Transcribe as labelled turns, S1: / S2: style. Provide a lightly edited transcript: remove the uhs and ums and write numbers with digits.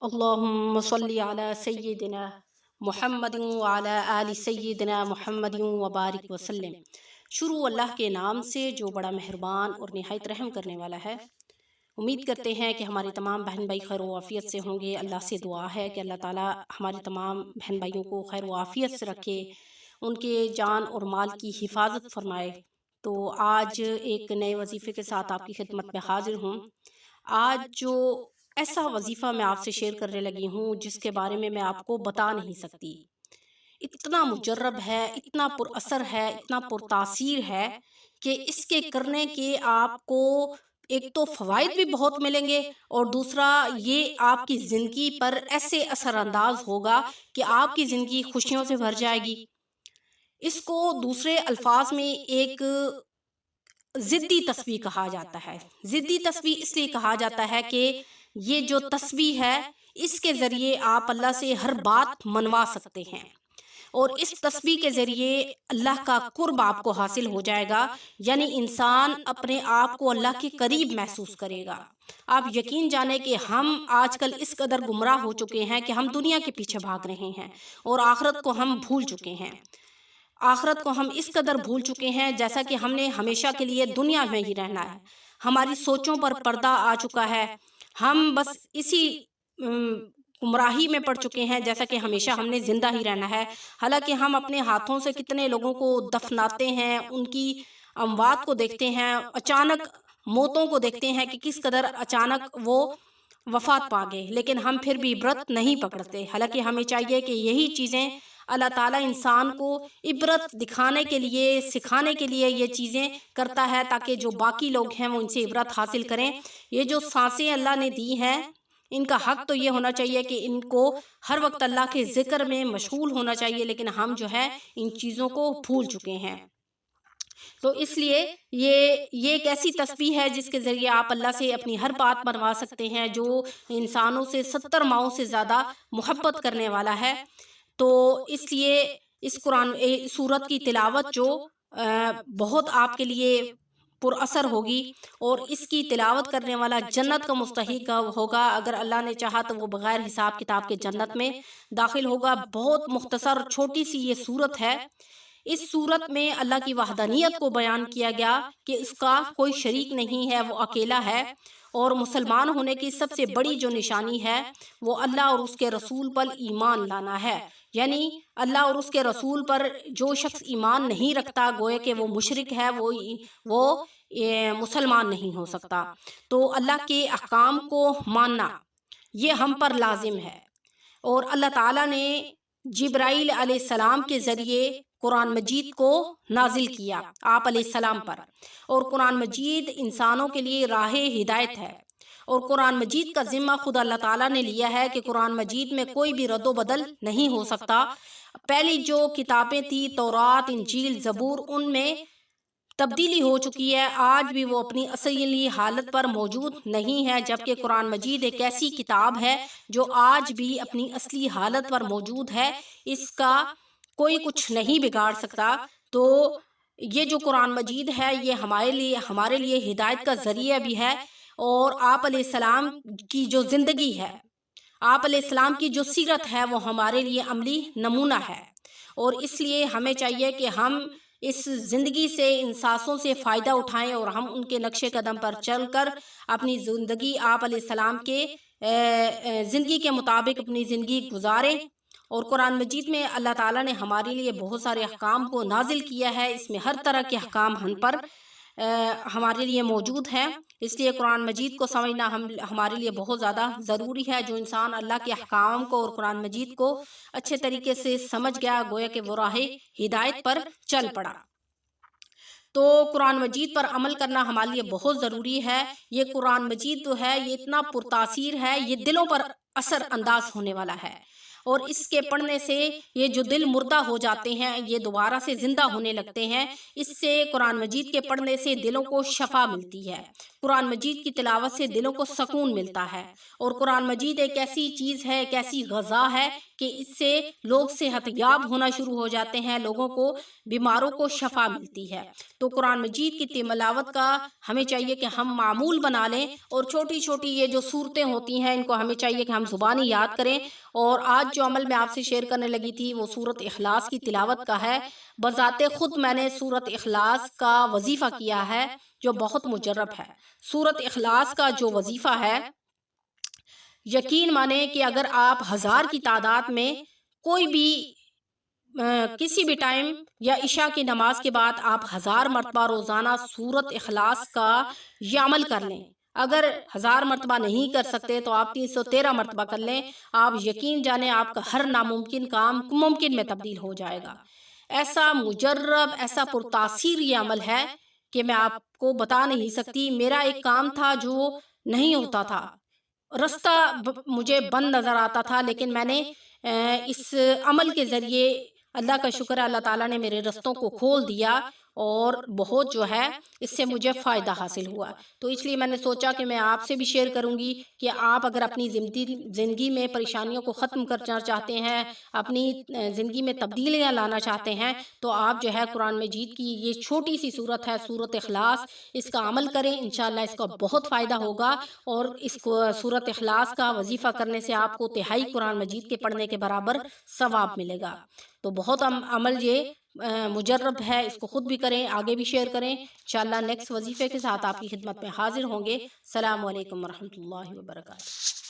S1: اللہم صلی علی سیدنا محمد وعلی آل سیدنا محمد وبارک وسلم۔ شروع اللہ کے نام سے جو بڑا مہربان اور نہایت رحم کرنے والا ہے۔ امید کرتے ہیں کہ ہمارے تمام بہن بھائی خیر و عافیت سے ہوں گے۔ اللہ سے دعا ہے کہ اللہ تعالی ہمارے تمام بہن بھائیوں کو خیر و عافیت سے رکھے، ان کے جان اور مال کی حفاظت فرمائے۔ تو آج ایک نئے وظیفے کے ساتھ آپ کی خدمت میں حاضر ہوں۔ آج جو ایسا وظیفہ میں آپ سے شیئر کرنے لگی ہوں جس کے بارے میں آپ کو بتا نہیں سکتی، اتنا مجرب ہے، اتنا پر اثر ہے، اتنا پر تاثیر ہے کہ اس کے کرنے کے آپ کو ایک تو فوائد بھی بہت ملیں گے، اور دوسرا یہ آپ کی زندگی پر ایسے اثر انداز ہوگا کہ آپ کی زندگی خوشیوں سے بھر جائے گی۔ اس کو دوسرے الفاظ میں ایک ضدی تسبیح کہا جاتا ہے۔ ضدی تسبیح اس لیے کہا جاتا ہے کہ یہ جو تسبیح ہے اس کے ذریعے آپ اللہ سے ہر بات منوا سکتے ہیں، اور اس تسبیح کے ذریعے اللہ کا قرب آپ کو حاصل ہو جائے گا، یعنی انسان اپنے آپ کو اللہ کے قریب محسوس کرے گا۔ آپ یقین جانیں کہ ہم آج کل اس قدر گمراہ ہو چکے ہیں کہ ہم دنیا کے پیچھے بھاگ رہے ہیں اور آخرت کو ہم بھول چکے ہیں۔ آخرت کو ہم اس قدر بھول چکے ہیں جیسا کہ ہم نے ہمیشہ کے لیے دنیا میں ہی رہنا ہے۔ ہماری سوچوں پر پردہ آ چکا ہے، ہم بس اسی گمراہی میں پڑ چکے ہیں جیسا کہ ہمیشہ ہم نے زندہ ہی رہنا ہے۔ حالانکہ ہم اپنے ہاتھوں سے کتنے لوگوں کو دفناتے ہیں، ان کی اموات کو دیکھتے ہیں، اچانک موتوں کو دیکھتے ہیں کہ کس قدر اچانک وہ وفات پا گئے، لیکن ہم پھر بھی عبرت نہیں پکڑتے۔ حالانکہ ہمیں چاہیے کہ یہی چیزیں اللہ تعالیٰ انسان کو عبرت دکھانے کے لیے، سکھانے کے لیے یہ چیزیں کرتا ہے، تاکہ جو باقی لوگ ہیں وہ ان سے عبرت حاصل کریں۔ یہ جو سانسیں اللہ نے دی ہیں، ان کا حق تو یہ ہونا چاہیے کہ ان کو ہر وقت اللہ کے ذکر میں مشغول ہونا چاہیے، لیکن ہم جو ہے ان چیزوں کو بھول چکے ہیں۔ تو اس لیے یہ ایک ایسی تسبیح ہے جس کے ذریعے آپ اللہ سے اپنی ہر بات منوا سکتے ہیں، جو انسانوں سے 70 ماؤں سے زیادہ محبت کرنے والا ہے۔ تو اس لیے اس قرآن سورت کی تلاوت جو بہت آپ کے لیے پر اثر ہوگی، اور اس کی تلاوت کرنے والا جنت کا مستحق ہوگا۔ اگر اللہ نے چاہا تو وہ بغیر حساب کتاب کے جنت میں داخل ہوگا۔ بہت مختصر چھوٹی سی یہ سورت ہے۔ اس سورت میں اللہ کی وحدانیت کو بیان کیا گیا کہ اس کا کوئی شریک نہیں ہے، وہ اکیلا ہے، اور مسلمان ہونے کی سب سے بڑی جو نشانی ہے وہ اللہ اور اس کے رسول پر ایمان لانا ہے۔ یعنی اللہ اور اس کے رسول پر جو شخص ایمان نہیں رکھتا، گویا کہ وہ مشرک ہے، وہ مسلمان نہیں ہو سکتا۔ تو اللہ کے احکام کو ماننا یہ ہم پر لازم ہے، اور اللہ تعالیٰ نے جبرائیل علیہ السلام کے ذریعے قرآن مجید کو نازل کیا آپ علیہ السلام پر، اور قرآن مجید انسانوں کے لیے راہ ہدایت ہے، اور قرآن مجید کا ذمہ خود اللہ تعالیٰ نے لیا ہے کہ قرآن مجید میں کوئی بھی رد و بدل نہیں ہو سکتا۔ پہلی جو کتابیں تھی تورات، انجیل، زبور، ان میں تبدیلی ہو چکی ہے، آج بھی وہ اپنی اصلی حالت پر موجود نہیں ہے، جبکہ قرآن مجید ایک ایسی کتاب ہے جو آج بھی اپنی اصلی حالت پر موجود ہے، اس کا کوئی کچھ نہیں بگاڑ سکتا۔ تو یہ جو قرآن مجید ہے یہ ہمارے لیے ہدایت کا ذریعہ بھی ہے، اور آپ علیہ السلام کی جو زندگی ہے، آپ علیہ السلام کی جو سیرت ہے وہ ہمارے لیے عملی نمونہ ہے، اور اس لیے ہمیں چاہیے کہ ہم اس زندگی سے، ان سانسوں سے فائدہ اٹھائیں، اور ہم ان کے نقش قدم پر چل کر اپنی زندگی آپ علیہ السلام کے زندگی کے مطابق اپنی زندگی گزاریں۔ اور قرآن مجید میں اللہ تعالیٰ نے ہمارے لیے بہت سارے احکام کو نازل کیا ہے، اس میں ہر طرح کے احکام ہم پر ہمارے لیے موجود ہیں، اس لیے قرآن مجید کو سمجھنا ہمارے لیے بہت زیادہ ضروری ہے۔ جو انسان اللہ کے احکام کو اور قرآن مجید کو اچھے طریقے سے سمجھ گیا، گویا کہ وہ راہ ہدایت پر چل پڑا۔ تو قرآن مجید پر عمل کرنا ہمارے لیے بہت ضروری ہے۔ یہ قرآن مجید جو ہے یہ اتنا پرتاثیر ہے، یہ دلوں پر اثر انداز ہونے والا ہے۔ اور اس کے پڑھنے سے یہ جو دل مردہ ہو جاتے ہیں یہ دوبارہ سے زندہ ہونے لگتے ہیں۔ اس سے قرآن مجید کے پڑھنے سے دلوں کو شفا ملتی ہے، قرآن مجید کی تلاوت سے دلوں کو سکون ملتا ہے، اور قرآن مجید ایک ایسی چیز ہے، ایک ایسی غذا ہے کہ اس سے لوگ صحت یاب ہونا شروع ہو جاتے ہیں، لوگوں کو بیماروں کو شفا ملتی ہے۔ تو قرآن مجید کی تلاوت کا ہمیں چاہیے کہ ہم معمول بنا لیں، اور چھوٹی چھوٹی یہ جو صورتیں ہوتی ہیں ان کو ہمیں چاہیے کہ ہم زبانی یاد کریں۔ اور آج جو عمل میں آپ سے شیئر کرنے لگی تھی وہ سورۃ اخلاص کی تلاوت کا ہے۔ بذات خود میں نے سورۃ اخلاص کا وظیفہ کیا ہے جو بہت مجرب ہے۔ سورۃ اخلاص کا جو وظیفہ ہے، یقین مانیں کہ اگر آپ 1000 کی تعداد میں کوئی بھی کسی بھی ٹائم یا عشاء کی نماز کے بعد آپ 1000 مرتبہ روزانہ سورۃ اخلاص کا یہ عمل کر لیں، اگر 1000 مرتبہ نہیں کر سکتے تو آپ 313 مرتبہ کر لیں، آپ یقین جانیں آپ کا ہر ناممکن کام ممکن میں تبدیل ہو جائے گا۔ ایسا مجرب، ایسا پرتاثیر یہ عمل ہے کہ میں آپ کو بتا نہیں سکتی۔ میرا ایک کام تھا جو نہیں ہوتا تھا، رستہ مجھے بند نظر آتا تھا، لیکن میں نے اس عمل کے ذریعے، اللہ کا شکر ہے، اللہ تعالیٰ نے میرے رستوں کو کھول دیا اور بہت جو ہے اس سے مجھے فائدہ حاصل ہوا۔ تو اس لیے میں نے سوچا کہ میں آپ سے بھی شیئر کروں گی کہ آپ اگر اپنی زندگی میں پریشانیوں کو ختم کرنا چاہتے ہیں، اپنی زندگی میں تبدیلیاں لانا چاہتے ہیں، تو آپ جو ہے قرآن مجید کی یہ چھوٹی سی سورت ہے سورۃ اخلاص، اس کا عمل کریں، انشاءاللہ اس کا بہت فائدہ ہوگا، اور اس کو سورۃ اخلاص کا وظیفہ کرنے سے آپ کو تہائی قرآن مجید کے پڑھنے کے برابر ثواب ملے گا۔ تو بہت عمل یہ مجرب ہے، اس کو خود بھی کریں، آگے بھی شیئر کریں۔ انشاءاللہ نیکسٹ وظیفے کے ساتھ آپ کی خدمت میں حاضر ہوں گے۔ السلام علیکم ورحمۃ اللہ وبرکاتہ۔